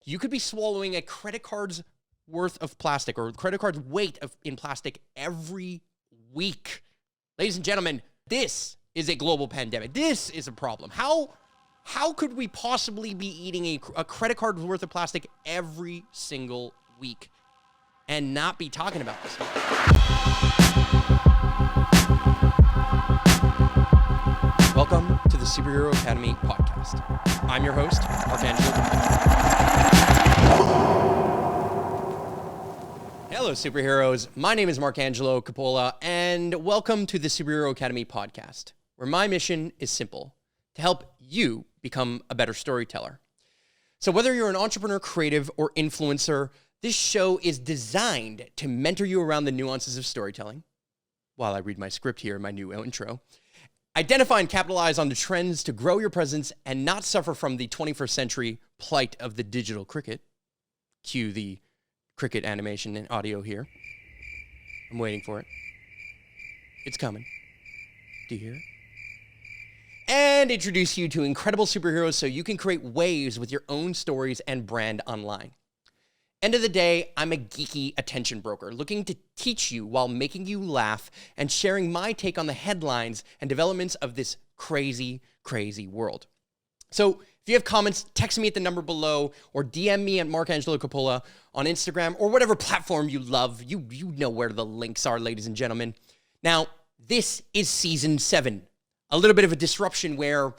you could be swallowing a credit card's worth of plastic or credit card's weight in plastic every week. Ladies and gentlemen, this is a global pandemic. This is a problem. How could we possibly be eating a credit card's worth of plastic every single week and not be talking about this? Welcome to the Superhero Academy podcast. I'm your host, Mark Angelo. Hello, superheroes. My name is Mark Angelo Coppola, and welcome to the Superhero Academy podcast, where my mission is simple: to help you become a better storyteller. So whether you're an entrepreneur, creative, or influencer, this show is designed to mentor you around the nuances of storytelling, while I read my script here in my new intro, identify and capitalize on the trends to grow your presence and not suffer from the 21st century plight of the digital cricket. Cue the cricket animation and audio here. I'm waiting for it. It's coming. Do you hear it? And introduce you to incredible superheroes so you can create waves with your own stories and brand online. End of the day, I'm a geeky attention broker looking to teach you while making you laugh and sharing my take on the headlines and developments of this crazy, crazy world. So if you have comments, text me at the number below or DM me at Mark Angelo Coppola on Instagram or whatever platform you love. You know where the links are, ladies and gentlemen. Now, this is season 7. A little bit of a disruption where,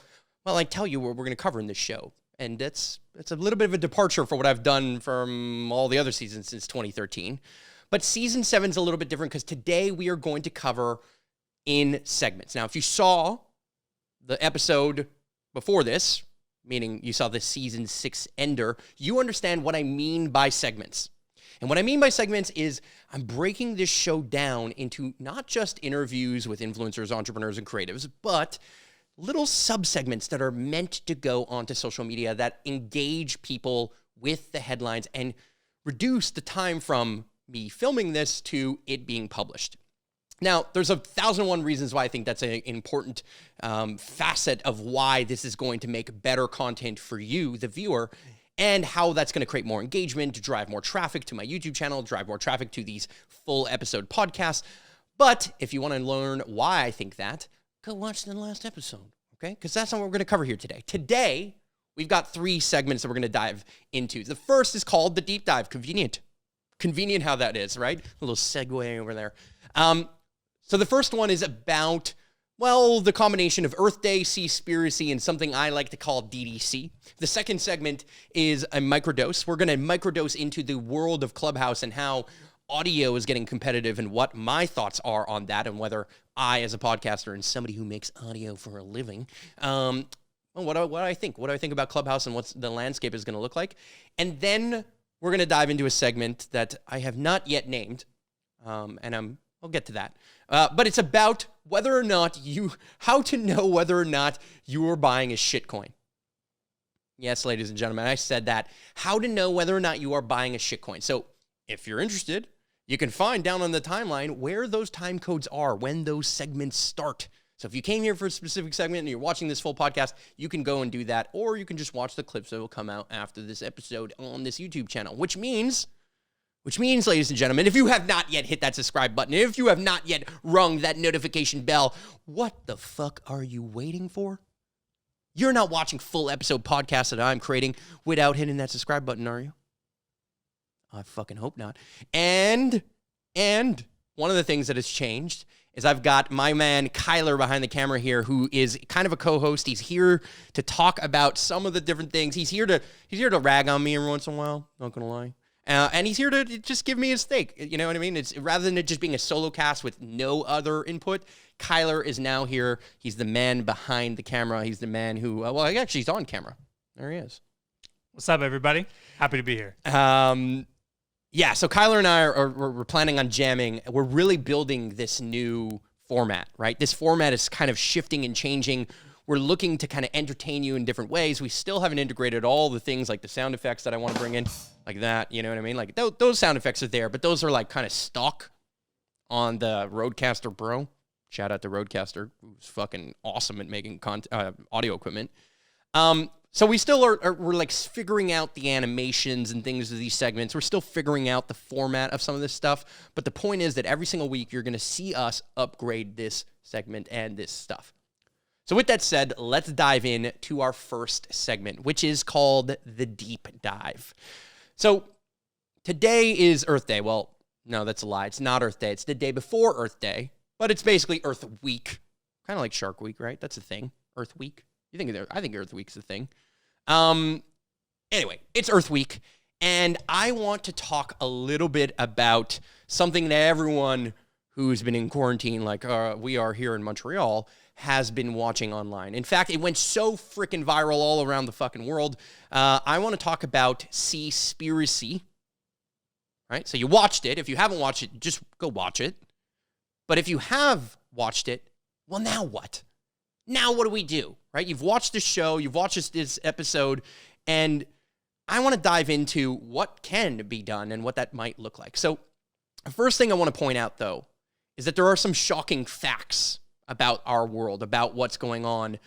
well, I tell you what we're going to cover in this show. And it's a little bit of a departure for what I've done from all the other seasons since 2013. But season 7 is a little bit different because today we are going to cover in segments. Now, if you saw the episode before this, meaning you saw the season 6 ender, you understand what I mean by segments. And what I mean by segments is I'm breaking this show down into not just interviews with influencers, entrepreneurs, and creatives, but little sub-segments that are meant to go onto social media that engage people with the headlines and reduce the time from me filming this to it being published. Now, there's 1,001 reasons why I think that's an important facet of why this is going to make better content for you, the viewer, and how that's going to create more engagement, to drive more traffic to my YouTube channel, drive more traffic to these full episode podcasts. But if you want to learn why I think that, go watch the last episode, okay? Because that's not what we're going to cover here today. Today, we've got 3 segments that we're going to dive into. The first is called the deep dive. Convenient how that is, right? A little segue over there. So the first one is about, well, the combination of Earth Day, Seaspiracy, and something I like to call DDC. The second segment is a microdose. We're going to microdose into the world of Clubhouse and how audio is getting competitive and what my thoughts are on that and whether I, as a podcaster and somebody who makes audio for a living, what do I think? What do I think about Clubhouse and what the landscape is going to look like? And then we're going to dive into a segment that I have not yet named, and I'll get to that. But it's about whether or not how to know whether or not you are buying a shitcoin. Yes, ladies and gentlemen, I said that. How to know whether or not you are buying a shitcoin. So if you're interested, you can find down on the timeline where those time codes are, when those segments start. So if you came here for a specific segment and you're watching this full podcast, you can go and do that, or you can just watch the clips that will come out after this episode on this YouTube channel, which means, ladies and gentlemen, if you have not yet hit that subscribe button, if you have not yet rung that notification bell, what the fuck are you waiting for? You're not watching full episode podcasts that I'm creating without hitting that subscribe button, are you? I fucking hope not. And one of the things that has changed is I've got my man Kyler behind the camera here, who is kind of a co-host. He's here to talk about some of the different things. He's here to rag on me every once in a while, not gonna lie. And he's here to just give me his stake. You know what I mean? It's rather than it just being a solo cast with no other input, Kyler is now here. He's the man behind the camera. He's the man who, actually he's on camera. There he is. What's up, everybody? Happy to be here. Yeah, so Kyler and I we're planning on jamming. We're really building this new format, right? This format is kind of shifting and changing. We're looking to kind of entertain you in different ways. We still haven't integrated all the things like the sound effects that I want to bring in, like that, you know what I mean? Like those sound effects are there, but those are like kind of stock on the Rodecaster Pro. Shout out to Rodecaster, who's fucking awesome at making audio equipment. So we still we're like figuring out the animations and things of these segments. We're still figuring out the format of some of this stuff. But the point is that every single week you're going to see us upgrade this segment and this stuff. So with that said, let's dive in to our first segment, which is called The Deep Dive. So today is Earth Day. Well, no, that's a lie. It's not Earth Day. It's the day before Earth Day, but it's basically Earth Week. Kind of like Shark Week, right? That's a thing. Earth Week. I think Earth Week's a thing. Anyway, it's Earth Week, and I want to talk a little bit about something that everyone who's been in quarantine, like we are here in Montreal, has been watching online. In fact, it went so freaking viral all around the fucking world. I want to talk about Seaspiracy, right? So you watched it. If you haven't watched it, just go watch it. But if you have watched it, well, now what? Now what do we do, right? You've watched the show, you've watched this episode, and I want to dive into what can be done and what that might look like. So the first thing I want to point out, though, is that there are some shocking facts about our world, about what's going on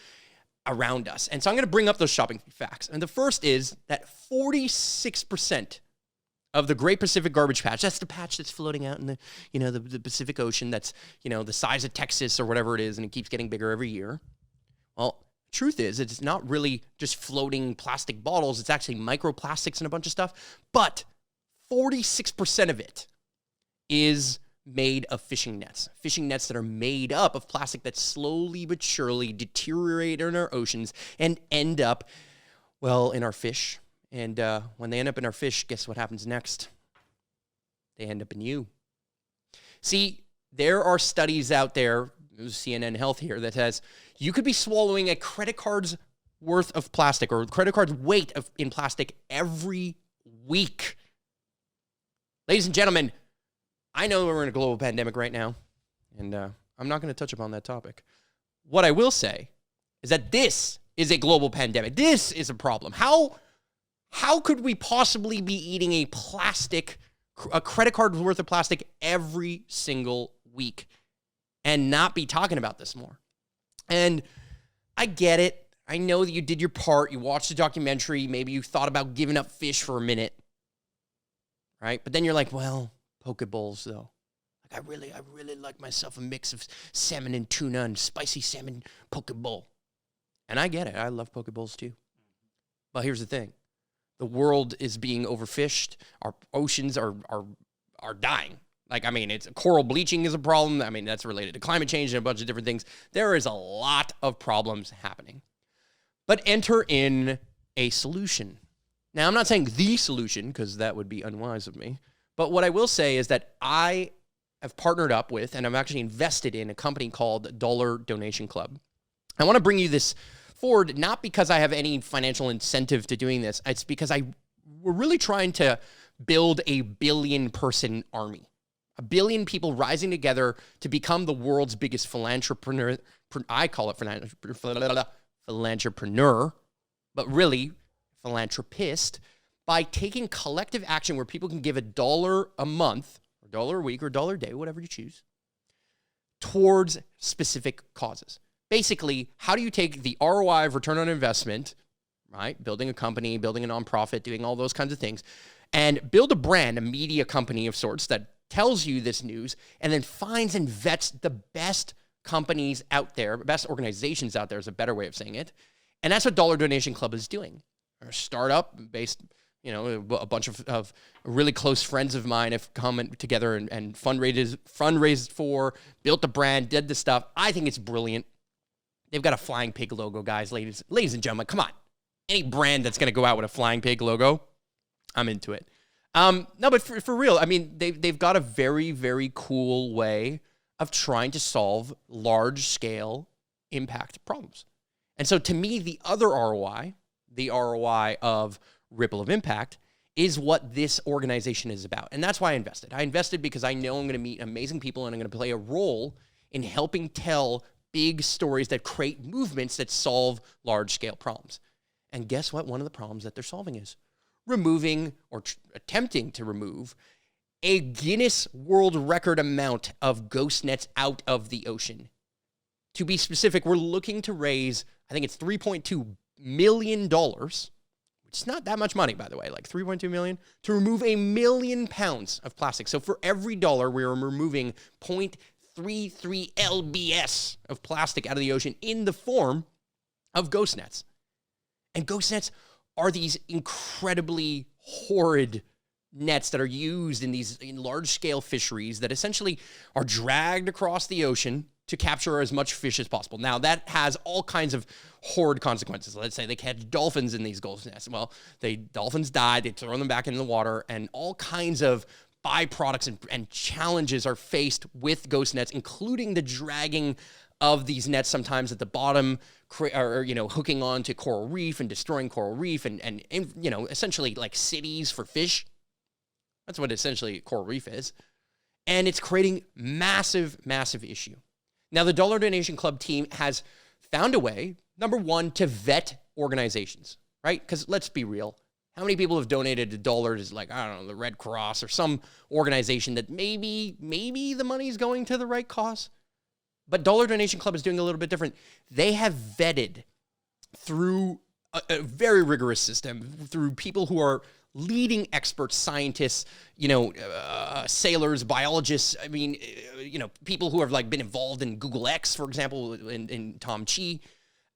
around us. And so I'm going to bring up those shocking facts. And the first is that 46% of the Great Pacific Garbage Patch, that's the patch that's floating out in the, the Pacific Ocean, that's, the size of Texas or whatever it is, and it keeps getting bigger every year. Well, truth is, it's not really just floating plastic bottles. It's actually microplastics and a bunch of stuff. But 46% of it is made of fishing nets that are made up of plastic that slowly but surely deteriorate in our oceans and end up, well, in our fish. And when they end up in our fish, guess what happens next? They end up in you. See, there are studies out there, CNN Health here, that says you could be swallowing a credit card's worth of plastic or credit card's weight in plastic every week. Ladies and gentlemen, I know we're in a global pandemic right now, and I'm not going to touch upon that topic. What I will say is that this is a global pandemic. This is a problem. How could we possibly be eating a credit card's worth of plastic every single week and not be talking about this more? And I get it. I know that you did your part. You watched the documentary. Maybe you thought about giving up fish for a minute, right? But then you're like, well, poke bowls though. Like I really like myself a mix of salmon and tuna and spicy salmon poke bowl. And I get it. I love poke bowls too. But here's the thing. The world is being overfished. Our oceans are dying. Like, I mean, coral bleaching is a problem. I mean, that's related to climate change and a bunch of different things. There is a lot of problems happening. But enter in a solution. Now, I'm not saying the solution, because that would be unwise of me. But what I will say is that I have partnered up with, and I'm actually invested in, a company called Dollar Donation Club. I want to bring you this forward, not because I have any financial incentive to doing this. It's because we're really trying to build a 1 billion-person army. 1 billion people rising together to become the world's biggest philanthropreneur. I call it philanthropreneur, but really philanthropist, by taking collective action where people can give $1 a month, or $1 a week, or $1 a day, whatever you choose, towards specific causes. Basically, how do you take the ROI of return on investment, right? Building a company, building a nonprofit, doing all those kinds of things, and build a brand, a media company of sorts that tells you this news, and then finds and vets the best companies out there, best organizations out there is a better way of saying it. And that's what Dollar Donation Club is doing. Our startup based, a bunch of really close friends of mine have come together and fundraised for, built the brand, did the stuff. I think it's brilliant. They've got a flying pig logo, guys, ladies and gentlemen. Come on. Any brand that's going to go out with a flying pig logo, I'm into it. No, but for real, I mean, they've got a very, very cool way of trying to solve large-scale impact problems. And so to me, the other ROI, the ROI of Ripple of Impact, is what this organization is about. And that's why I invested. I invested because I know I'm going to meet amazing people and I'm going to play a role in helping tell big stories that create movements that solve large-scale problems. And guess what? One of the problems that they're solving is removing or attempting to remove a Guinness World Record amount of ghost nets out of the ocean. To be specific, we're looking to raise, I think it's $3.2 million, which is not that much money, by the way, like 3.2 million, to remove 1 million pounds of plastic. So for every dollar, we are removing 0.33 lbs of plastic out of the ocean in the form of ghost nets. And ghost nets are these incredibly horrid nets that are used in large-scale fisheries that essentially are dragged across the ocean to capture as much fish as possible. Now, that has all kinds of horrid consequences. Let's say they catch dolphins in these ghost nets. Well, dolphins die, they throw them back into the water, and all kinds of byproducts and challenges are faced with ghost nets, including the dragging of these nets sometimes at the bottom, or hooking on to coral reef and destroying coral reef and essentially like cities for fish. That's what essentially coral reef is. And it's creating massive, massive issue. Now, the Dollar Donation Club team has found a way, number one, to vet organizations, right? Because let's be real. How many people have donated $1 to, like, I don't know, the Red Cross or some organization that maybe the money is going to the right cause? But Dollar Donation Club is doing a little bit different. They have vetted through a very rigorous system, through people who are leading experts, scientists, sailors, biologists. I mean, people who have like been involved in Google X, for example, in Tom Chi.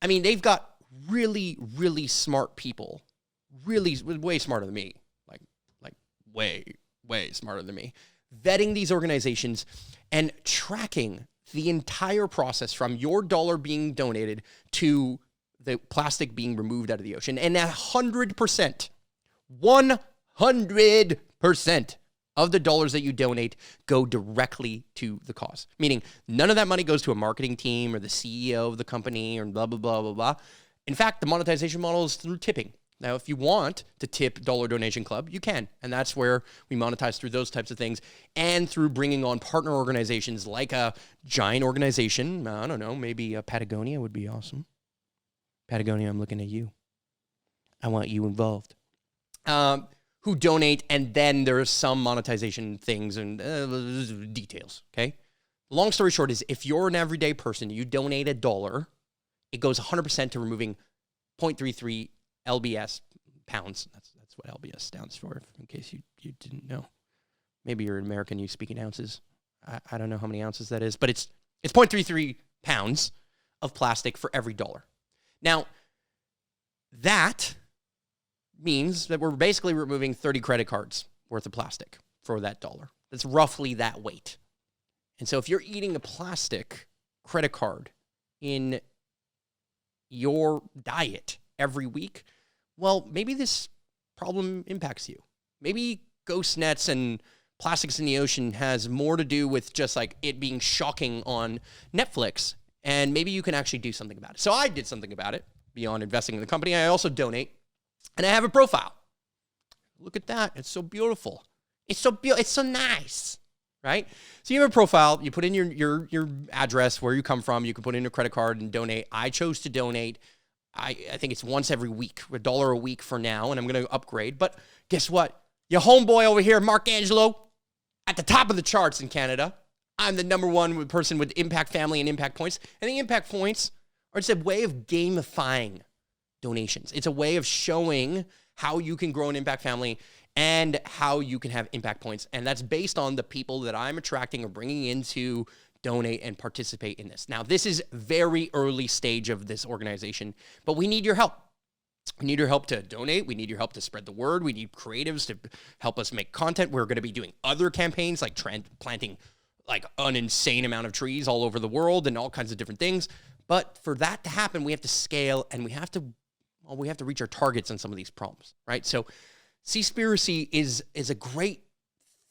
I mean, they've got really, really smart people, really way smarter than me, like way, way smarter than me, vetting these organizations and tracking the entire process from your dollar being donated to the plastic being removed out of the ocean. And 100%, 100% of the dollars that you donate go directly to the cause. Meaning none of that money goes to a marketing team or the CEO of the company or blah, blah, blah, blah, blah. In fact, the monetization model is through tipping. Now, if you want to tip Dollar Donation Club, you can. And that's where we monetize through those types of things and through bringing on partner organizations like a giant organization. I don't know, maybe Patagonia would be awesome. Patagonia, I'm looking at you. I want you involved. Who donate, and then there's some monetization things and details, okay? Long story short is if you're an everyday person, you donate $1, it goes 100% to removing 0.33 lbs pounds. That's what lbs stands for, in case you didn't know. Maybe you're an American, you speak in ounces. I don't know how many ounces that is, but it's 0.33 pounds of plastic for every $1. Now, that means that we're basically removing 30 credit cards worth of plastic for that $1. That's roughly that weight. And so if you're eating a plastic credit card in your diet every week, well, maybe this problem impacts you. Maybe ghost nets and plastics in the ocean has more to do with just like it being shocking on Netflix, and maybe you can actually do something about it. So I did something about it beyond investing in the company. I also donate, and I have a profile. Look at that. It's so beautiful. It's so nice, right? So you have a profile. You put in your address, where you come from. You can put in a credit card and donate. I chose to donate. I think it's once every week, $1 a week for now, and I'm going to upgrade. But guess what? Your homeboy over here, Mark Angelo, at the top of the charts in Canada. I'm the number one person with Impact Family and Impact Points. And the Impact Points are just a way of gamifying donations. It's a way of showing how you can grow an Impact Family and how you can have Impact Points. And that's based on the people that I'm attracting or bringing in to donate and participate in this. Now, this is very early stage of this organization, but we need your help. We need your help to donate. We need your help to spread the word. We need creatives to help us make content. We're going to be doing other campaigns like planting like an insane amount of trees all over the world and all kinds of different things. But for that to happen, we have to scale and we have to reach our targets on some of these problems, right? So Seaspiracy is a great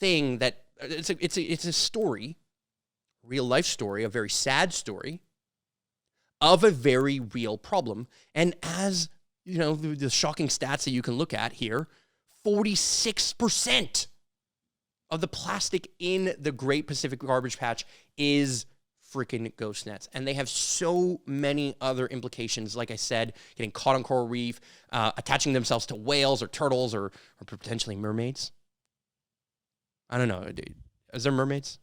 thing that it's a story, real life story, a very sad story of a very real problem. And as you know, the shocking stats that you can look at here, 46% of the plastic in the Great Pacific Garbage Patch is freaking ghost nets. And they have so many other implications. Like I said, getting caught on coral reef, attaching themselves to whales or turtles or potentially mermaids. I don't know. Is there mermaids?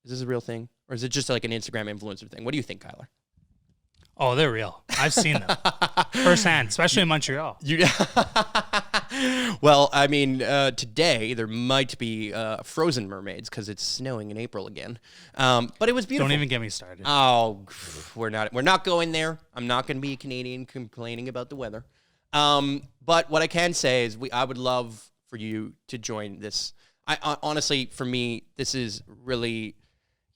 Is this a real thing? Or is it just like an Instagram influencer thing? What do you think, Kyler? Oh, they're real. I've seen them firsthand, especially in Montreal. Well, I mean, today there might be frozen mermaids because it's snowing in April again. But it was beautiful. Don't even get me started. Oh, we're not going there. I'm not going to be a Canadian complaining about the weather. But what I can say is I would love for you to join this. I honestly, for me, this is really,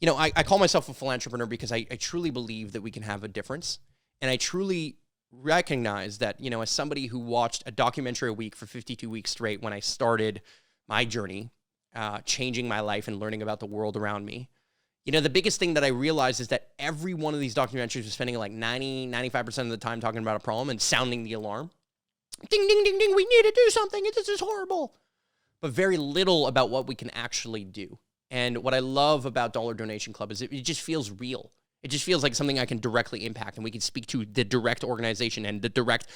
I call myself a philanthropreneur because I truly believe that we can have a difference. And I truly recognize that, as somebody who watched a documentary a week for 52 weeks straight when I started my journey, changing my life and learning about the world around me, the biggest thing that I realized is that every one of these documentaries was spending like 95% of the time talking about a problem and sounding the alarm. Ding, ding, ding, ding, we need to do something. This is horrible. But very little about what we can actually do. And what I love about Dollar Donation Club is it just feels real. It just feels like something I can directly impact, and we can speak to the direct organization and the direct,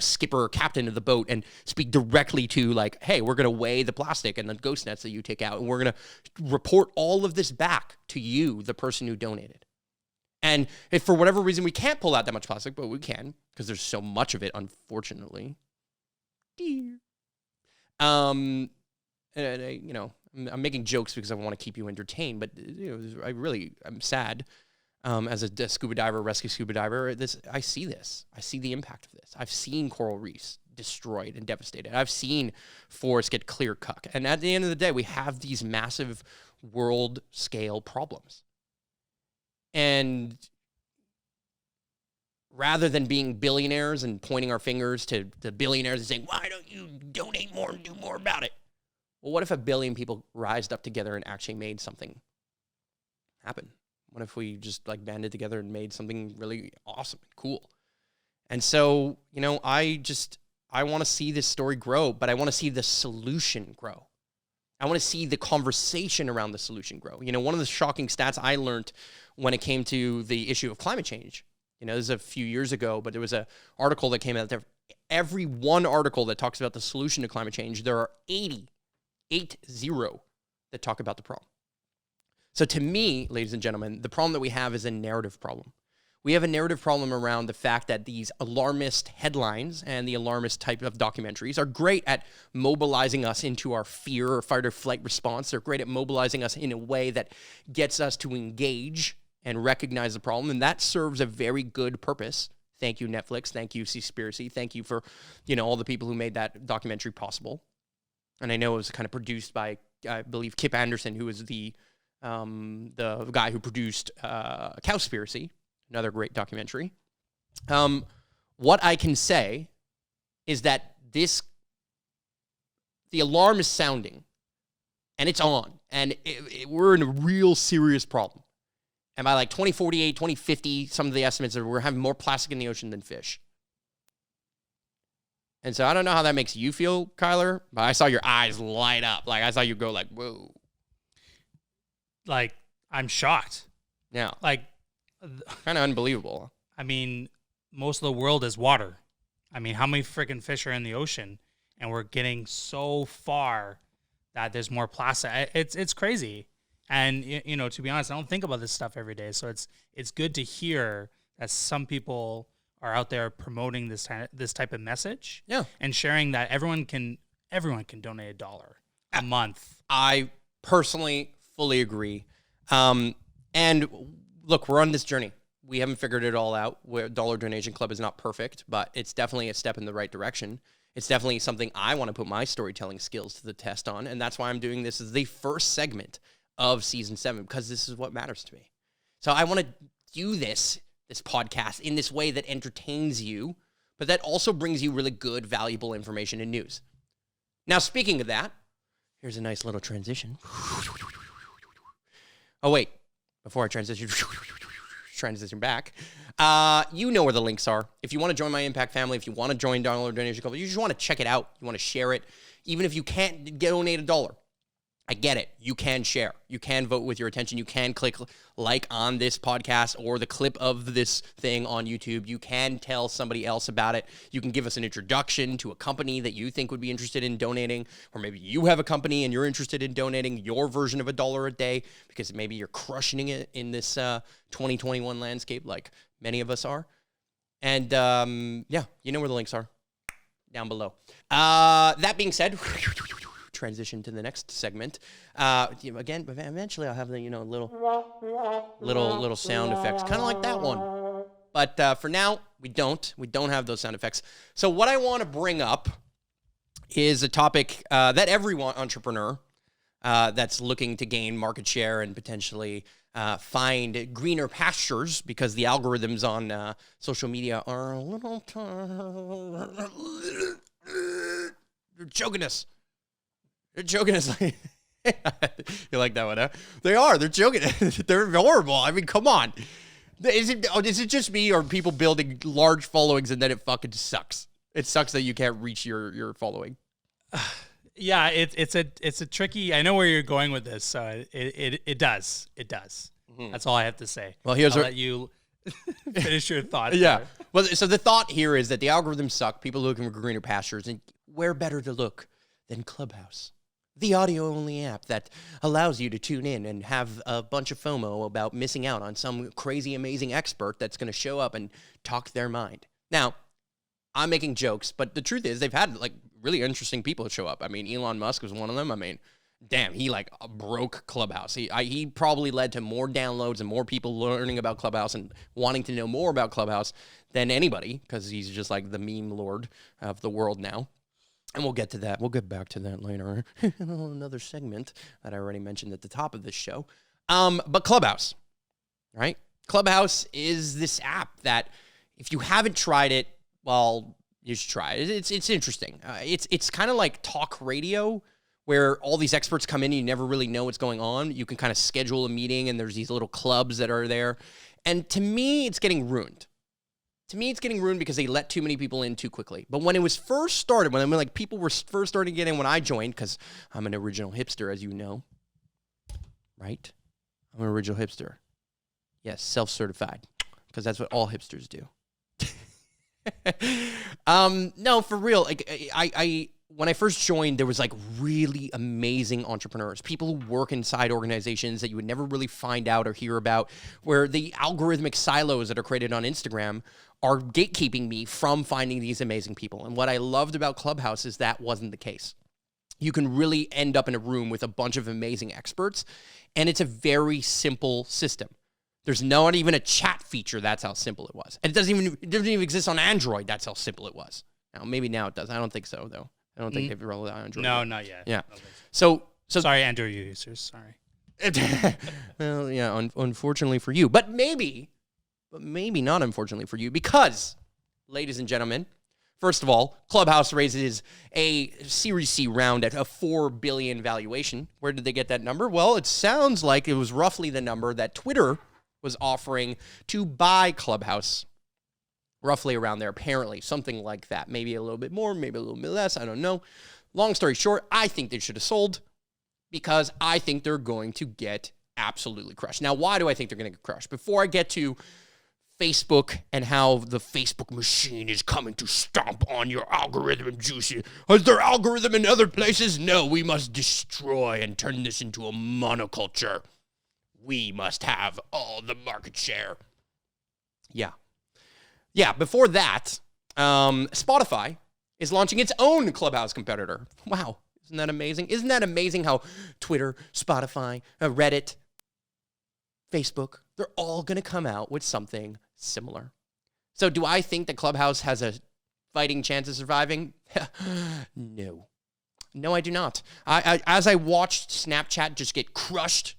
skipper or captain of the boat and speak directly to like, hey, we're going to weigh the plastic and the ghost nets that you take out, and we're going to report all of this back to you, the person who donated. And if for whatever reason we can't pull out that much plastic, but we can because there's so much of it, unfortunately. I'm I'm making jokes because I want to keep you entertained, but I'm sad. As a scuba diver, rescue scuba diver, I see this. I see the impact of this. I've seen coral reefs destroyed and devastated. I've seen forests get clear cut. And at the end of the day, we have these massive world scale problems. And rather than being billionaires and pointing our fingers to the billionaires and saying, why don't you donate more and do more about it? Well, what if 1 billion people rised up together and actually made something happen? What if we just banded together and made something really awesome and cool? And so, I want to see this story grow, but I want to see the solution grow. I want to see the conversation around the solution grow. One of the shocking stats I learned when it came to the issue of climate change, this is a few years ago, but there was an article that came out there. Every one article that talks about the solution to climate change, there are 80 that talk about the problem. So to me, ladies and gentlemen, the problem that we have is a narrative problem. We have a narrative problem around the fact that these alarmist headlines and the alarmist type of documentaries are great at mobilizing us into our fear or fight or flight response. They're great at mobilizing us in a way that gets us to engage and recognize the problem, and that serves a very good purpose. Thank you, Netflix. Thank you, Seaspiracy. Thank you for, all the people who made that documentary possible. And I know it was kind of produced by, I believe, Kip Anderson, who was the guy who produced Cowspiracy, another great documentary. What I can say is that the alarm is sounding, and it's on, and we're in a real serious problem. And by 2048, 2050, some of the estimates are we're having more plastic in the ocean than fish. And so I don't know how that makes you feel, Kyler, but I saw your eyes light up. I saw you go whoa. I'm shocked. Yeah. Kind of unbelievable. I mean, most of the world is water. I mean, how many freaking fish are in the ocean? And we're getting so far that there's more plastic. It's crazy. And, to be honest, I don't think about this stuff every day. So it's good to hear that some people are out there promoting this type of message. Yeah. And sharing that everyone can donate $1 a month. I personally fully agree. And look, we're on this journey. We haven't figured it all out. Dollar Donation Club is not perfect, but it's definitely a step in the right direction. It's definitely something I want to put my storytelling skills to the test on. And that's why I'm doing this as the first segment of season 7, because this is what matters to me. So I want to do this podcast in this way that entertains you, but that also brings you really good, valuable information and news. Now, speaking of that, here's a nice little transition. Oh, wait. Before I transition back, you know where the links are. If you want to join my Impact family, if you want to join Dollar Donation Club, you just want to check it out. You want to share it. Even if you can't donate $1, I get it. You can share. You can vote with your attention. You can click like on this podcast or the clip of this thing on YouTube. You can tell somebody else about it. You can give us an introduction to a company that you think would be interested in donating, or maybe you have a company and you're interested in donating your version of $1 a day because maybe you're crushing it in this 2021 landscape like many of us are. And yeah, you know where the links are down below. That being said, transition to the next segment. Again, eventually I'll have the little sound effects, kind of like that one. But for now, we don't have those sound effects. So what I want to bring up is a topic that every entrepreneur that's looking to gain market share and potentially find greener pastures, because the algorithms on social media are a little they're choking us. They're joking us. You like that one, huh? They are. They're joking. They're horrible. I mean, come on. Is it just me, or people building large followings and then it fucking sucks? It sucks that you can't reach your following. Yeah, it's a tricky. I know where you're going with this. So it does. Mm-hmm. That's all I have to say. Well, I'll let you finish your thought. Yeah. There. Well, so the thought here is that the algorithms suck. People looking for greener pastures, and where better to look than Clubhouse? The audio-only app that allows you to tune in and have a bunch of FOMO about missing out on some crazy, amazing expert that's going to show up and talk their mind. Now, I'm making jokes, but the truth is they've had like really interesting people show up. I mean, Elon Musk was one of them. I mean, damn, he like broke Clubhouse. He probably led to more downloads and more people learning about Clubhouse and wanting to know more about Clubhouse than anybody, because he's just like the meme lord of the world now. And we'll get to that. We'll get back to that later. Another segment that I already mentioned at the top of this show. But Clubhouse, right? Clubhouse is this app that if you haven't tried it, well, you should try it. It's interesting. It's kind of like talk radio, where all these experts come in and you never really know what's going on. You can kind of schedule a meeting and there's these little clubs that are there. And to me, it's getting ruined. Because they let too many people in too quickly. But when it was first started, when people were first starting to get in when I joined, because I'm an original hipster, as you know, right? I'm an original hipster. Yes, self-certified, because that's what all hipsters do. No, for real. Like I when I first joined, there was like really amazing entrepreneurs, people who work inside organizations that you would never really find out or hear about, where the algorithmic silos that are created on Instagram are gatekeeping me from finding these amazing people. And what I loved about Clubhouse is that wasn't the case. You can really end up in a room with a bunch of amazing experts, and it's a very simple system. There's not even a chat feature. That's how simple it was. And it doesn't even exist on Android. That's how simple it was. Now, maybe now it does. I don't think so, though. I don't think they've rolled out Android. No, not yet. Yeah. So sorry, Android users. Sorry. Well, yeah, unfortunately for you. But maybe not unfortunately for you, because, ladies and gentlemen, first of all, Clubhouse raises a Series C round at a $4 billion valuation. Where did they get that number? Well, it sounds like it was roughly the number that Twitter was offering to buy Clubhouse. Roughly around there, apparently. Something like that. Maybe a little bit more, maybe a little bit less. I don't know. Long story short, I think they should have sold, because I think they're going to get absolutely crushed. Now, why do I think they're going to get crushed? Before I get to Facebook and how the Facebook machine is coming to stomp on your algorithm juicy. Is there algorithm in other places? No, we must destroy and turn this into a monoculture. We must have all the market share. Yeah, before that, Spotify is launching its own Clubhouse competitor. Wow, isn't that amazing? Isn't that amazing how Twitter, Spotify, Reddit, Facebook, they're all going to come out with something similar. So do I think that Clubhouse has a fighting chance of surviving? No. No, I do not. As I watched Snapchat just get crushed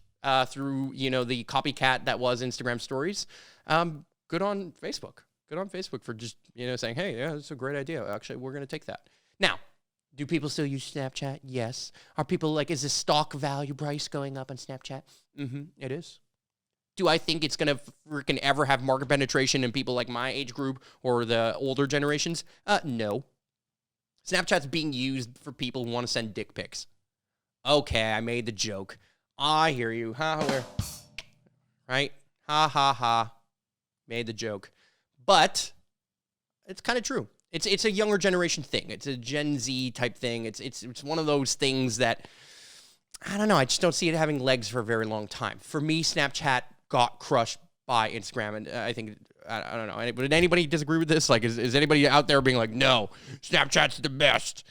through, the copycat that was Instagram stories, good on Facebook. Good on Facebook for just, saying, hey, yeah, that's a great idea. Actually, we're going to take that. Now, do people still use Snapchat? Yes. Are people like, is the stock value price going up on Snapchat? Mm-hmm, it is. Do I think it's going to freaking ever have market penetration in people like my age group or the older generations? No. Snapchat's being used for people who want to send dick pics. Okay, I made the joke. I hear you. Right? Ha, ha, ha. Made the joke. But it's kind of true. It's a younger generation thing. It's a Gen Z type thing. It's one of those things that, I don't know, I just don't see it having legs for a very long time. For me, Snapchat got crushed by Instagram, and I think, I don't know. Would anybody disagree with this? Like, is anybody out there being like, no, Snapchat's the best?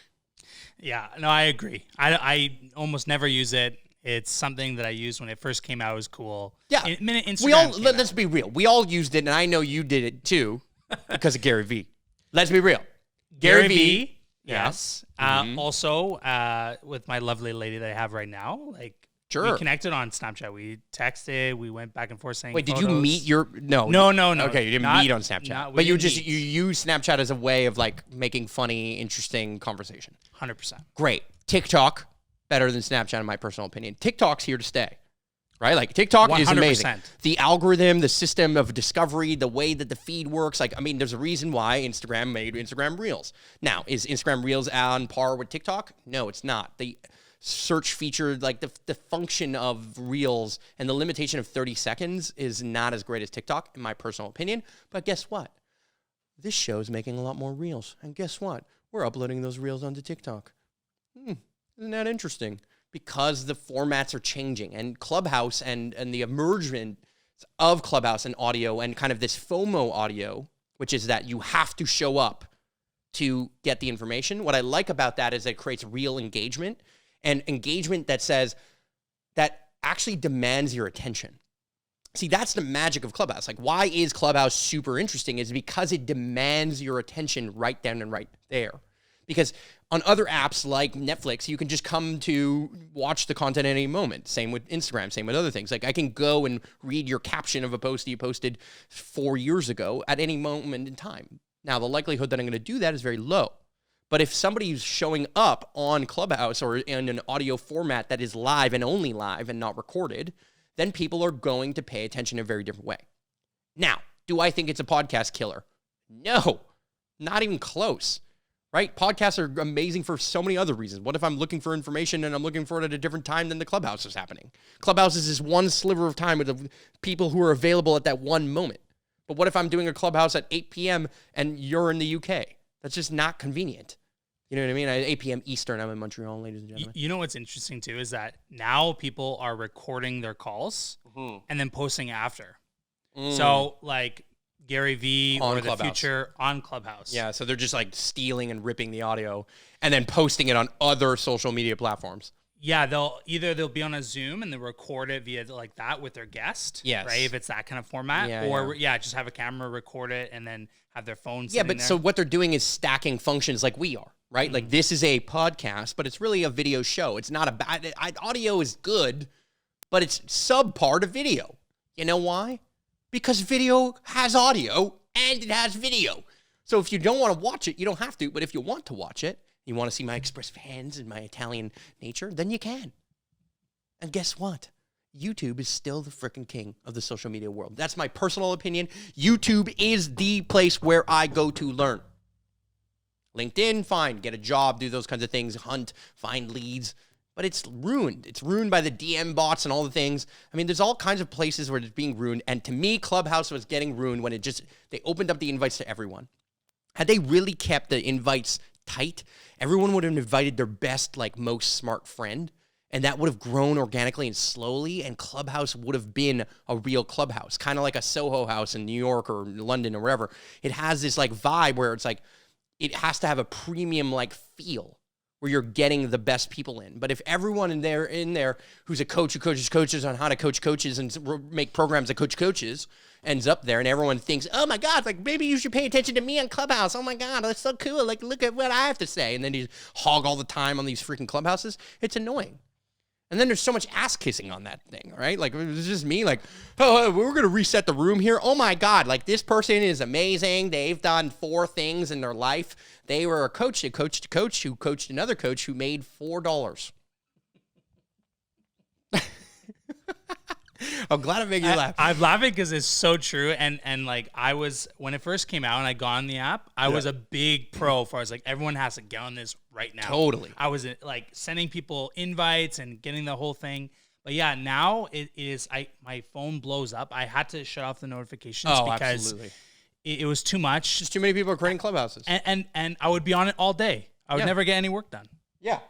Yeah, no, I agree. I almost never use it. It's something that I used when it first came out. It was cool. Yeah. Let's be real. We all used it, and I know you did it too because of Gary Vee. Let's be real. Gary Vee. Yes. Mm-hmm. Also, with my lovely lady that I have right now, like, sure, we connected on Snapchat. We texted. We went back and forth saying. Wait, photos. Did you meet your? No. Okay, you didn't meet on Snapchat, but you use Snapchat as a way of like making funny, interesting conversation. 100%. Great. TikTok, better than Snapchat in my personal opinion. TikTok's here to stay. Right? Like, TikTok 100%. Is amazing. The algorithm, the system of discovery, the way that the feed works. Like, I mean, there's a reason why Instagram made Instagram Reels. Now, is Instagram Reels on par with TikTok? No, it's not. The search feature, like the function of Reels and the limitation of 30 seconds is not as great as TikTok, in my personal opinion. But guess what? This show's making a lot more Reels. And guess what? We're uploading those Reels onto TikTok. Isn't that interesting? Because the formats are changing, and Clubhouse and the emergence of Clubhouse and audio and kind of this FOMO audio, which is that you have to show up to get the information. What I like about that is it creates real engagement, and engagement that says that actually demands your attention. See, that's the magic of Clubhouse. Like, why is Clubhouse super interesting is because it demands your attention right then and right there. Because on other apps like Netflix, you can just come to watch the content at any moment. Same with Instagram, same with other things. Like, I can go and read your caption of a post that you posted 4 years ago at any moment in time. Now, the likelihood that I'm going to do that is very low. But if somebody's showing up on Clubhouse or in an audio format that is live and only live and not recorded, then people are going to pay attention in a very different way. Now, do I think it's a podcast killer? No, not even close. Right? Podcasts are amazing for so many other reasons. What if I'm looking for information and I'm looking for it at a different time than the Clubhouse is happening? Clubhouse is this one sliver of time with the people who are available at that one moment. But what if I'm doing a Clubhouse at 8 p.m. and you're in the UK? That's just not convenient. You know what I mean? At 8 p.m. Eastern, I'm in Montreal, ladies and gentlemen. You know what's interesting, too, is that now people are recording their calls and then posting after. So, like, Gary Vee or the future on Clubhouse. Yeah, so they're just like stealing and ripping the audio and then posting it on other social media platforms. Yeah, they'll be on a Zoom and they'll record it via like that with their guest. Yes. Right, if it's that kind of format. Just have a camera record it and then have their phone sitting there. So what they're doing is stacking functions like we are, right? Mm-hmm. Like, this is a podcast, but it's really a video show. It's not a bad... audio is good, but it's subpar to video. You know why? Because video has audio and it has video. So if you don't want to watch it, you don't have to. But if you want to watch it, you want to see my expressive hands and my Italian nature, then you can. And guess what? YouTube is still the freaking king of the social media world. That's my personal opinion. YouTube is the place where I go to learn. LinkedIn, fine. Get a job, do those kinds of things, hunt, find leads. But it's ruined. It's ruined by the DM bots and all the things. I mean, there's all kinds of places where it's being ruined. And to me, Clubhouse was getting ruined when they opened up the invites to everyone. Had they really kept the invites tight, everyone would have invited their best, like, most smart friend. And that would have grown organically and slowly. And Clubhouse would have been a real Clubhouse, kind of like a Soho House in New York or London or wherever. It has this, like, vibe where it's like, it has to have a premium, like, feel, where you're getting the best people in. But if everyone in there who's a coach who coaches coaches on how to coach coaches and make programs that coach coaches ends up there and everyone thinks, oh my God, like, maybe you should pay attention to me on Clubhouse. Oh my God, that's so cool. Like, look at what I have to say. And then you hog all the time on these freaking Clubhouses. It's annoying. And then there's so much ass kissing on that thing, right? Like, it's just me, like, oh, we're going to reset the room here. Oh my God, like, this person is amazing. They've done 4 things in their life. They were a coach. They coached a coach who coached another coach who made $4. I'm glad it made you laugh. I'm laughing because it's so true. And like I was, when it first came out and I got on the app, I was a big pro for, I was like, everyone has to get on this right now. Totally. I was like sending people invites and getting the whole thing. But yeah, now it is, my phone blows up. I had to shut off the notifications because absolutely. It was too much. Just too many people are creating clubhouses. And I would be on it all day. I would never get any work done. Yeah.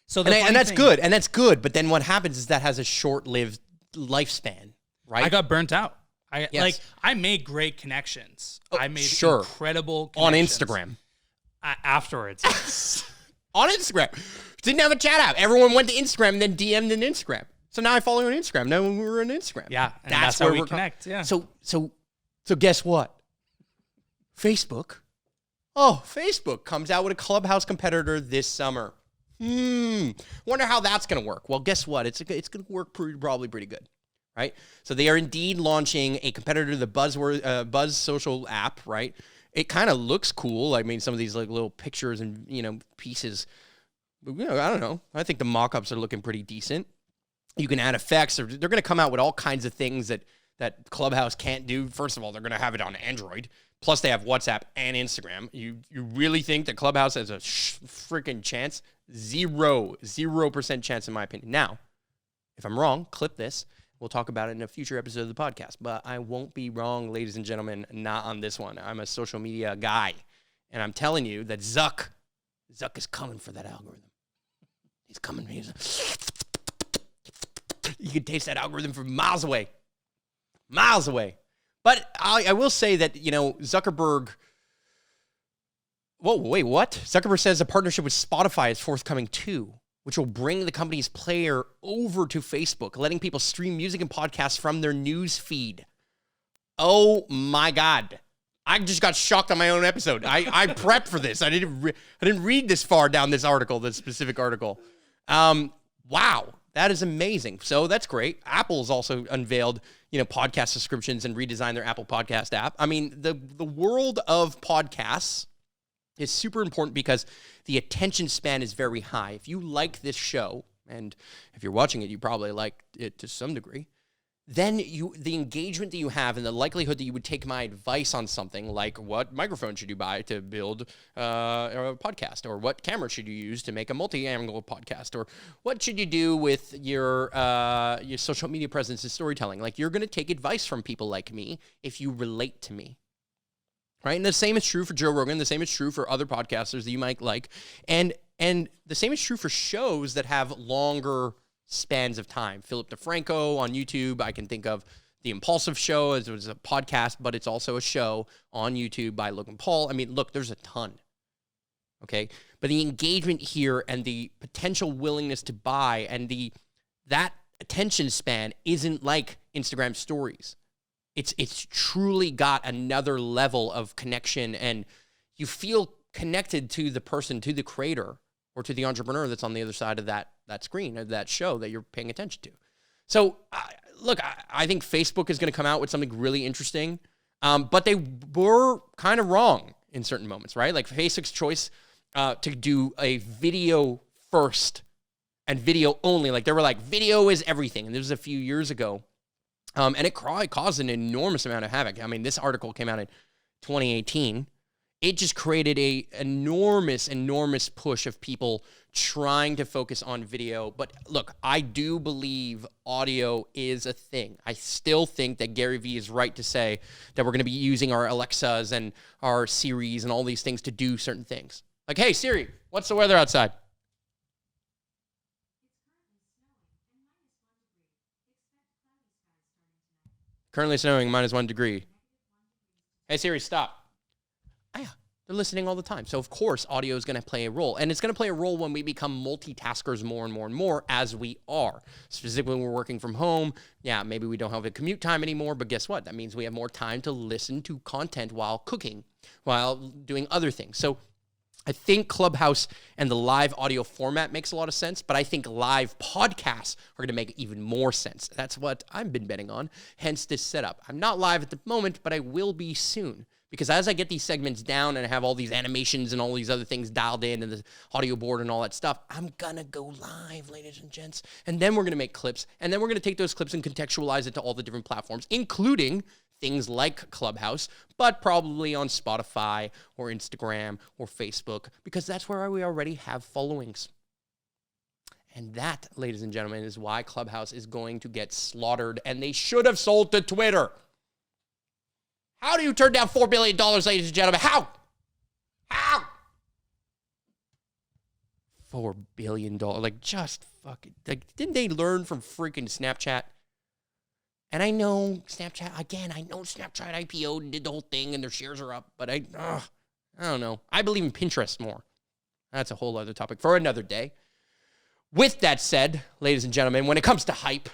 So and that's good. And that's good. But then what happens is that has a short-lived lifespan, right? I got burnt out. I made great connections. I made incredible connections. On Instagram. Afterwards. On Instagram. Didn't have a chat app. Everyone went to Instagram and then DM'd in Instagram. So now I follow you on Instagram. Now we're on Instagram. Yeah. And that's how we connect. Yeah. So guess what? Facebook. Oh, Facebook comes out with a Clubhouse competitor this summer. Wonder how that's going to work. Well, guess what? It's going to work probably pretty good, right? So they are indeed launching a competitor to the Buzz social app, right? It kind of looks cool. I mean, some of these like little pictures and pieces. I don't know. I think the mock-ups are looking pretty decent. You can add effects. They're going to come out with all kinds of things that Clubhouse can't do. First of all, they're going to have it on Android. Plus, they have WhatsApp and Instagram. You really think that Clubhouse has a freaking chance? 0% chance in my opinion. Now, if I'm wrong, clip this. We'll talk about it in a future episode of the podcast. But I won't be wrong, ladies and gentlemen, not on this one. I'm a social media guy. And I'm telling you that Zuck is coming for that algorithm. He's coming. You can taste that algorithm from miles away. Miles away. But I will say that, Zuckerberg... Whoa, wait, what? Zuckerberg says a partnership with Spotify is forthcoming too, which will bring the company's player over to Facebook, letting people stream music and podcasts from their news feed. Oh my God. I just got shocked on my own episode. I prepped for this. I didn't read this far down this specific article. Wow, that is amazing. So that's great. Apple's also unveiled, podcast subscriptions and redesigned their Apple Podcast app. I mean, the world of podcasts is super important because the attention span is very high. If you like this show, and if you're watching it, you probably like it to some degree, then the engagement that you have and the likelihood that you would take my advice on something like what microphone should you buy to build a podcast, or what camera should you use to make a multi-angle podcast, or what should you do with your social media presence and storytelling. Like, you're going to take advice from people like me if you relate to me. Right? And the same is true for Joe Rogan. The same is true for other podcasters that you might like. And the same is true for shows that have longer spans of time. Philip DeFranco on YouTube. I can think of The Impulsive Show as it was a podcast, but it's also a show on YouTube by Logan Paul. I mean, look, there's a ton. Okay? But the engagement here and the potential willingness to buy and that attention span isn't like Instagram stories. It's truly got another level of connection, and you feel connected to the person, to the creator, or to the entrepreneur that's on the other side of that screen, or that show that you're paying attention to. So, look, I think Facebook is going to come out with something really interesting, but they were kind of wrong in certain moments, right? Like Facebook's choice to do a video first and video only. Like, they were like, video is everything. And this was a few years ago. And it caused an enormous amount of havoc. I mean, this article came out in 2018. It just created a enormous push of people trying to focus on video. But look, I do believe audio is a thing. I still think that Gary Vee is right to say that we're going to be using our Alexas and our Siris and all these things to do certain things. Like, hey, Siri, what's the weather outside? Currently snowing, -1 degree. Hey, Siri, stop. Oh, yeah, they're listening all the time. So, of course, audio is going to play a role. And it's going to play a role when we become multitaskers more and more and more, as we are. Specifically, when we're working from home. Yeah, maybe we don't have a commute time anymore, but guess what? That means we have more time to listen to content while cooking, while doing other things. So, I think Clubhouse and the live audio format makes a lot of sense, but I think live podcasts are going to make even more sense. That's what I've been betting on, hence this setup. I'm not live at the moment, but I will be soon Because as I get these segments down and I have all these animations and all these other things dialed in and the audio board and all that stuff, I'm going to go live, ladies and gents. And then we're going to make clips. And then we're going to take those clips and contextualize it to all the different platforms, including things like Clubhouse, but probably on Spotify or Instagram or Facebook, because that's where we already have followings. And that, ladies and gentlemen, is why Clubhouse is going to get slaughtered, and they should have sold to Twitter. How do you turn down $4 billion, ladies and gentlemen? How? $4 billion. Like, just fucking, like, didn't they learn from freaking Snapchat? And I know Snapchat, again, I know Snapchat IPO'd and did the whole thing and their shares are up, but I don't know. I believe in Pinterest more. That's a whole other topic for another day. With that said, ladies and gentlemen, when it comes to hype,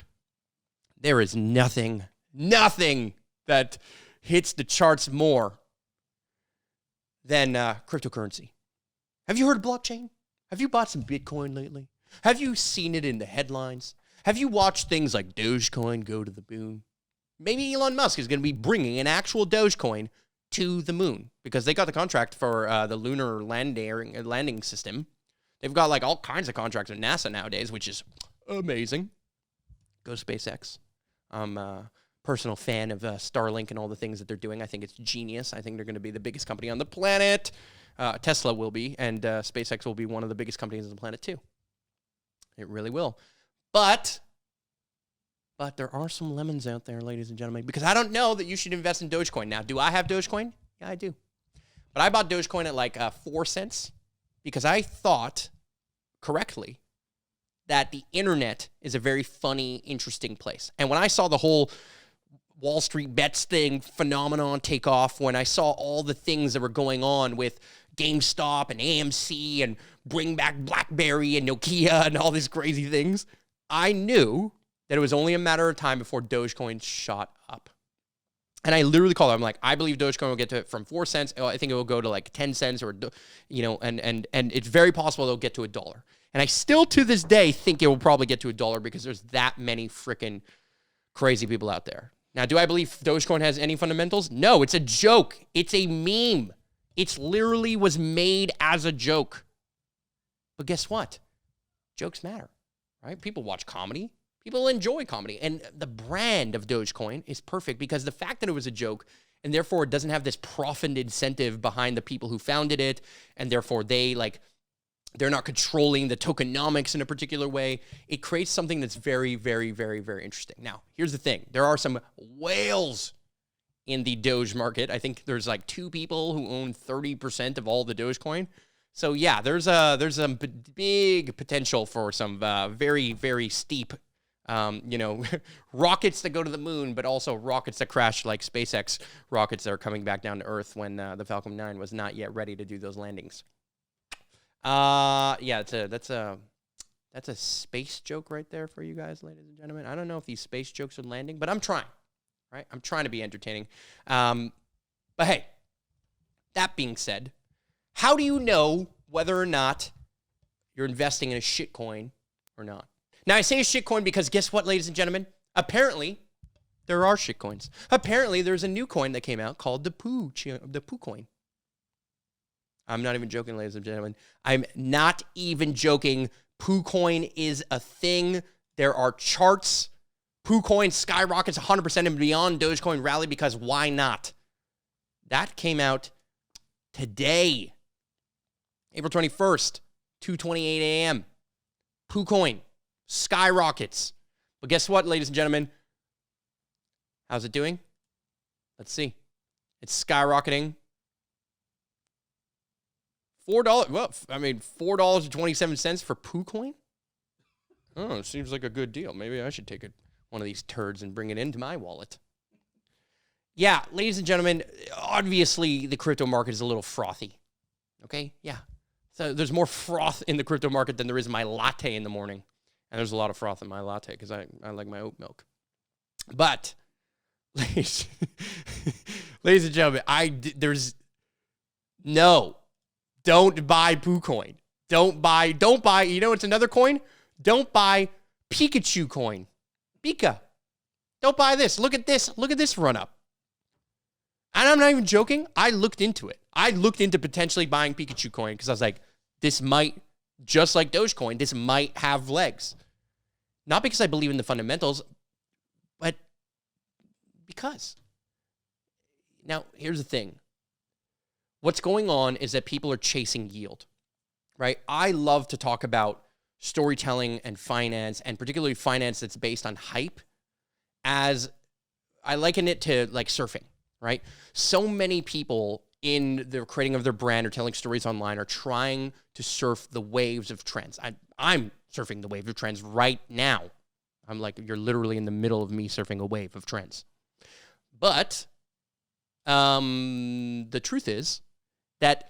there is nothing that hits the charts more than cryptocurrency. Have you heard of blockchain? Have you bought some Bitcoin lately? Have you seen it in the headlines? Have you watched things like Dogecoin go to the moon? Maybe Elon Musk is going to be bringing an actual Dogecoin to the moon because they got the contract for the lunar landing system. They've got like all kinds of contracts with NASA nowadays, which is amazing. Go SpaceX. I'm a personal fan of Starlink and all the things that they're doing. I think it's genius. I think they're going to be the biggest company on the planet. Tesla will be, and SpaceX will be one of the biggest companies on the planet too. It really will. But there are some lemons out there, ladies and gentlemen, because I don't know that you should invest in Dogecoin. Now, do I have Dogecoin? Yeah, I do. But I bought Dogecoin at like 4 cents because I thought correctly that the internet is a very funny, interesting place. And when I saw the whole Wall Street bets thing phenomenon take off, when I saw all the things that were going on with GameStop and AMC and bring back BlackBerry and Nokia and all these crazy things, I knew that it was only a matter of time before Dogecoin shot up. And I literally called it. I'm like, I believe Dogecoin will get to from 4 cents. I think it will go to like 10 cents or, and it's very possible it'll get to $1. And I still to this day think it will probably get to $1 because there's that many freaking crazy people out there. Now, do I believe Dogecoin has any fundamentals? No, it's a joke. It's a meme. It's literally was made as a joke. But guess what? Jokes matter, right? People watch comedy. People enjoy comedy. And the brand of Dogecoin is perfect because the fact that it was a joke and therefore it doesn't have this profit incentive behind the people who founded it, and therefore they're not controlling the tokenomics in a particular way. It creates something that's very, very, very, very interesting. Now, here's the thing. There are some whales in the Doge market. I think there's like 2 people who own 30% of all the Dogecoin. So yeah, there's a big potential for some very, very steep, rockets that go to the moon, but also rockets that crash like SpaceX rockets that are coming back down to Earth when the Falcon 9 was not yet ready to do those landings. Yeah, that's a space joke right there for you guys, ladies and gentlemen. I don't know if these space jokes are landing, but I'm trying, right? I'm trying to be entertaining. But hey, that being said, how do you know whether or not you're investing in a shitcoin or not? Now, I say a shitcoin because guess what, ladies and gentlemen? Apparently, there are shitcoins. Apparently, there's a new coin that came out called the Poo coin. I'm not even joking, ladies and gentlemen. I'm not even joking. PooCoin is a thing. There are charts. PooCoin skyrockets 100% and beyond Dogecoin rally because why not? That came out today, April 21st, 2:28 a.m. PooCoin skyrockets. But guess what, ladies and gentlemen? How's it doing? Let's see. It's skyrocketing. $4. Well, I mean, $4.27 for PooCoin? Oh, it seems like a good deal. Maybe I should take one of these turds and bring it into my wallet. Yeah, ladies and gentlemen, obviously the crypto market is a little frothy. Okay? Yeah. So there's more froth in the crypto market than there is in my latte in the morning. And there's a lot of froth in my latte because I like my oat milk. But, ladies and gentlemen, don't buy PooCoin. Don't buy, you know what's another coin? Don't buy Pikachu coin. Pika. Don't buy this. Look at this run up. And I'm not even joking. I looked into it. I looked into potentially buying Pikachu coin because I was like, this might, just like Dogecoin, this might have legs. Not because I believe in the fundamentals, but because. Now, here's the thing. What's going on is that people are chasing yield, right? I love to talk about storytelling and finance, and particularly finance that's based on hype, as I liken it to like surfing, right? So many people in the creating of their brand or telling stories online are trying to surf the waves of trends. I'm surfing the wave of trends right now. I'm like, you're literally in the middle of me surfing a wave of trends. But the truth is that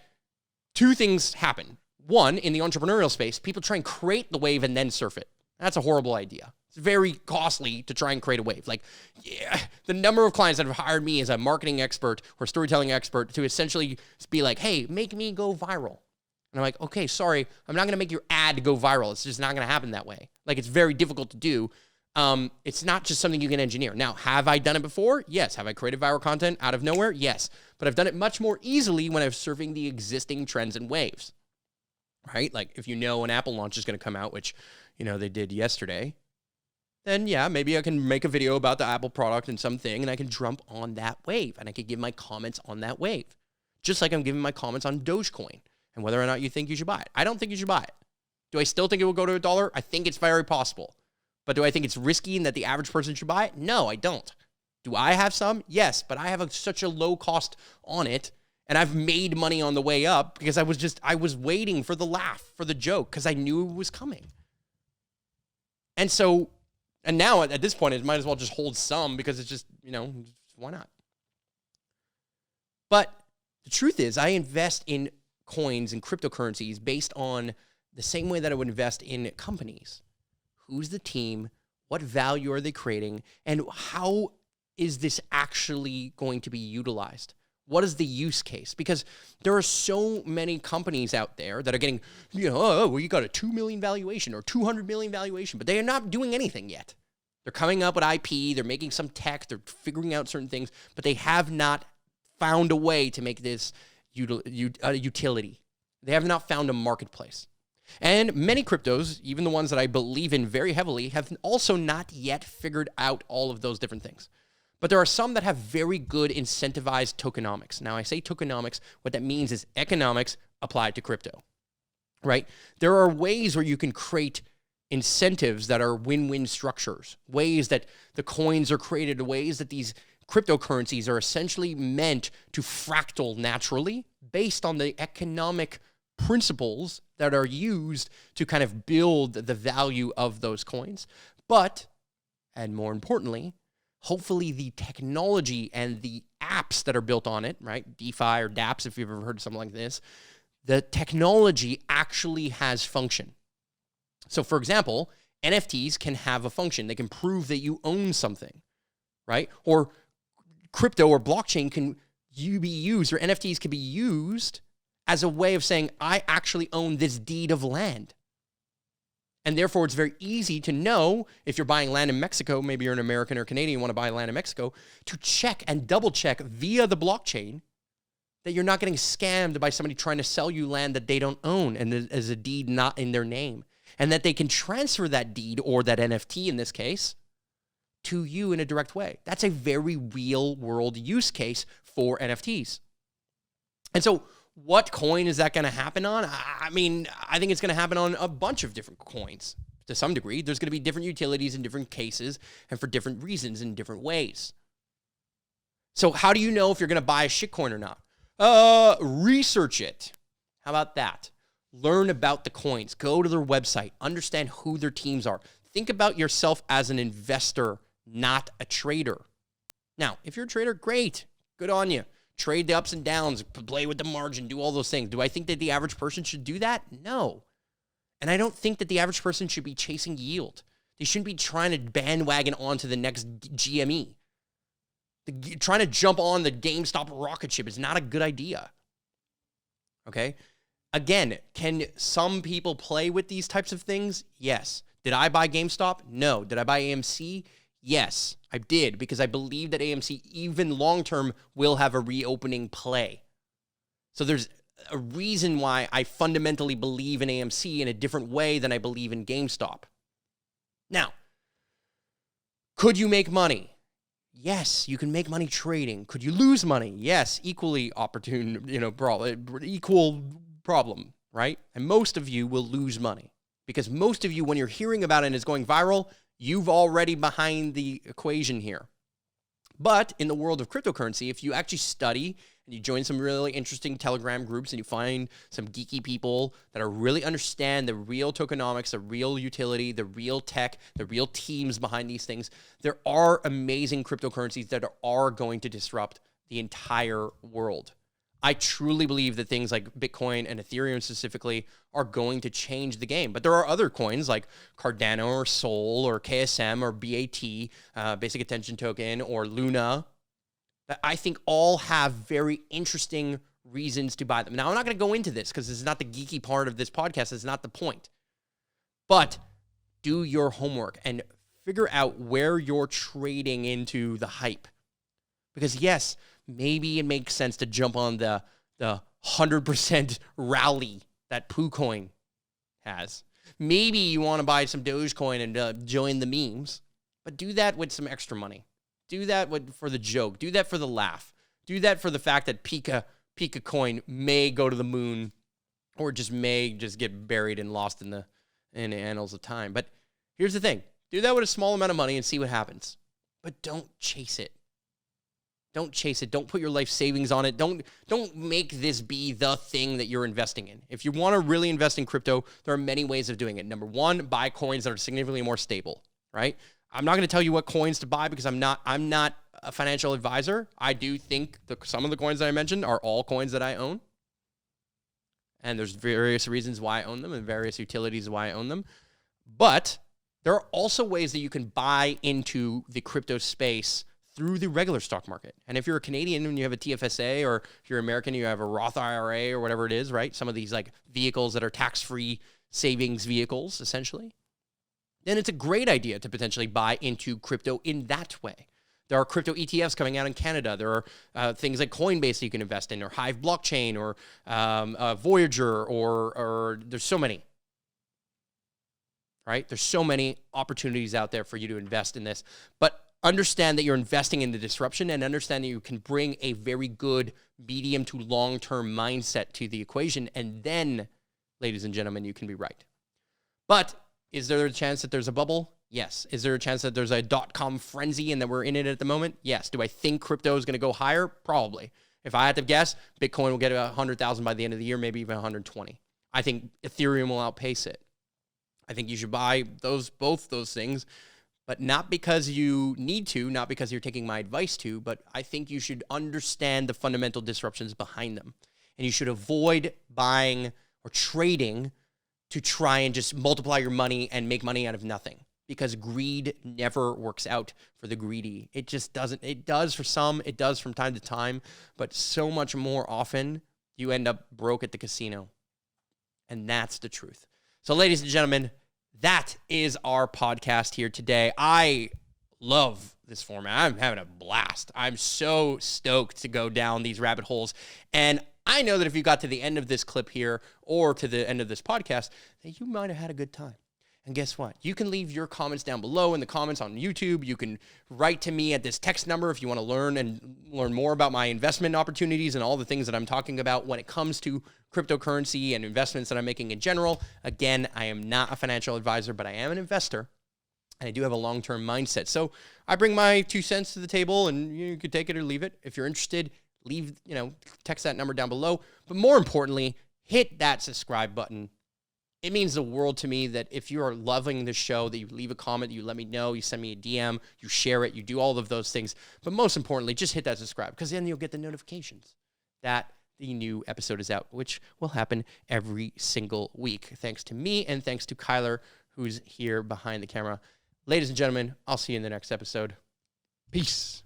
two things happen. One, in the entrepreneurial space, people try and create the wave and then surf it. That's a horrible idea. It's very costly to try and create a wave. Like, yeah, the number of clients that have hired me as a marketing expert or storytelling expert to essentially be like, hey, make me go viral. And I'm like, okay, sorry, I'm not going to make your ad go viral. It's just not going to happen that way. Like, it's very difficult to do. It's not just something you can engineer. Now, have I done it before? Yes. Have I created viral content out of nowhere? Yes. But I've done it much more easily when I'm surfing the existing trends and waves. Right? Like, if you know an Apple launch is going to come out, which, they did yesterday, then yeah, maybe I can make a video about the Apple product and something, and I can jump on that wave, and I can give my comments on that wave. Just like I'm giving my comments on Dogecoin and whether or not you think you should buy it. I don't think you should buy it. Do I still think it will go to $1? I think it's very possible. But do I think it's risky and that the average person should buy it? No, I don't. Do I have some? Yes, but I have such a low cost on it. And I've made money on the way up because I was waiting for the laugh, for the joke, because I knew it was coming. And now at this point, it might as well just hold some because it's just, why not? But the truth is, I invest in coins and cryptocurrencies based on the same way that I would invest in companies. Who's the team? What value are they creating? And how is this actually going to be utilized? What is the use case? Because there are so many companies out there that are getting, you got a 2 million valuation or 200 million valuation, but they are not doing anything yet. They're coming up with IP, they're making some tech, they're figuring out certain things, but they have not found a way to make this utility. They have not found a marketplace. And many cryptos, even the ones that I believe in very heavily, have also not yet figured out all of those different things. But there are some that have very good incentivized tokenomics. Now, I say tokenomics, what that means is economics applied to crypto, right? There are ways where you can create incentives that are win-win structures, ways that the coins are created, ways that these cryptocurrencies are essentially meant to fractal naturally based on the economic principles that are used to kind of build the value of those coins. But, and more importantly, hopefully the technology and the apps that are built on it, right? DeFi or dApps, if you've ever heard of something like this, the technology actually has function. So for example, NFTs can have a function. They can prove that you own something, right? Or crypto or blockchain can be used, or NFTs can be used as a way of saying, I actually own this deed of land. And therefore, it's very easy to know if you're buying land in Mexico, maybe you're an American or Canadian, you want to buy land in Mexico, to check and double check via the blockchain that you're not getting scammed by somebody trying to sell you land that they don't own and as a deed not in their name. And that they can transfer that deed, or that NFT in this case, to you in a direct way. That's a very real world use case for NFTs. And so what coin is that going to happen on? I mean, I think it's going to happen on a bunch of different coins to some degree. There's going to be different utilities in different cases and for different reasons in different ways. So how do you know if you're going to buy a shitcoin or not? Research it. How about that? Learn about the coins. Go to their website. Understand who their teams are. Think about yourself as an investor, not a trader. Now, if you're a trader, great. Good on you. Trade the ups and downs, play with the margin, do all those things. Do I think that the average person should do that? No. And I don't think that the average person should be chasing yield. They shouldn't be trying to bandwagon onto the next GME. Trying to jump on the GameStop rocket ship is not a good idea. Okay? Again, can some people play with these types of things? Yes. Did I buy GameStop? No. Did I buy AMC? Yes, I did, because I believe that AMC, even long-term, will have a reopening play. So there's a reason why I fundamentally believe in AMC in a different way than I believe in GameStop. Now, could you make money? Yes, you can make money trading. Could you lose money? Yes, equally opportune, equal problem, right? And most of you will lose money because most of you, when you're hearing about it and it's going viral, you've already behind the equation here. But in the world of cryptocurrency, if you actually study and you join some really interesting Telegram groups and you find some geeky people that really understand the real tokenomics, the real utility, the real tech, the real teams behind these things, there are amazing cryptocurrencies that are going to disrupt the entire world. I truly believe that things like Bitcoin and Ethereum specifically are going to change the game. But there are other coins like Cardano or Sol or KSM or BAT, Basic Attention Token, or Luna, that I think all have very interesting reasons to buy them. Now, I'm not going to go into this because this is not the geeky part of this podcast. It's not the point. But do your homework and figure out where you're trading into the hype. Because yes, maybe it makes sense to jump on the 100% rally that PooCoin has. Maybe you want to buy some Dogecoin and join the memes, but do that with some extra money. Do that for the joke. Do that for the laugh. Do that for the fact that Pika coin may go to the moon, or may get buried and lost in the annals of time. But here's the thing: do that with a small amount of money and see what happens. But don't chase it. Don't chase it. Don't put your life savings on it. Don't make this be the thing that you're investing in. If you want to really invest in crypto, there are many ways of doing it. Number one, buy coins that are significantly more stable, right? I'm not going to tell you what coins to buy because I'm not a financial advisor. I do think some of the coins that I mentioned are all coins that I own. And there's various reasons why I own them and various utilities why I own them. But there are also ways that you can buy into the crypto space through the regular stock market. And if you're a Canadian and you have a TFSA, or if you're American, you have a Roth IRA or whatever it is, right? Some of these like vehicles that are tax-free savings vehicles, essentially, then it's a great idea to potentially buy into crypto in that way. There are crypto ETFs coming out in Canada. There are things like Coinbase that you can invest in, or Hive Blockchain, or Voyager, or there's so many, right? There's so many opportunities out there for you to invest in this. But understand that you're investing in the disruption, and understand that you can bring a very good medium to long-term mindset to the equation. And then, ladies and gentlemen, you can be right. But is there a chance that there's a bubble? Yes. Is there a chance that there's a .com frenzy and that we're in it at the moment? Yes. Do I think crypto is going to go higher? Probably. If I had to guess, Bitcoin will get 100,000 by the end of the year, maybe even 120. I think Ethereum will outpace it. I think you should buy both those things, but not because you need to, not because you're taking my advice to, but I think you should understand the fundamental disruptions behind them. And you should avoid buying or trading to try and just multiply your money and make money out of nothing, because greed never works out for the greedy. It just doesn't. It does for some, it does from time to time, but so much more often you end up broke at the casino. And that's the truth. So ladies and gentlemen, that is our podcast here today. I love this format. I'm having a blast. I'm so stoked to go down these rabbit holes. And I know that if you got to the end of this clip here, or to the end of this podcast, that you might have had a good time. And guess what? You can leave your comments down below in the comments on YouTube. You can write to me at this text number if you want to learn more about my investment opportunities and all the things that I'm talking about when it comes to cryptocurrency and investments that I'm making in general. Again, I am not a financial advisor, but I am an investor, and I do have a long-term mindset. So I bring my 2 cents to the table, and you could take it or leave it. If you're interested, text that number down below. But more importantly, hit that subscribe button. It means the world to me that if you are loving the show, that you leave a comment, you let me know, you send me a DM, you share it, you do all of those things. But most importantly, just hit that subscribe, because then you'll get the notifications that the new episode is out, which will happen every single week. Thanks to me, and thanks to Kyler, who's here behind the camera. Ladies and gentlemen, I'll see you in the next episode. Peace.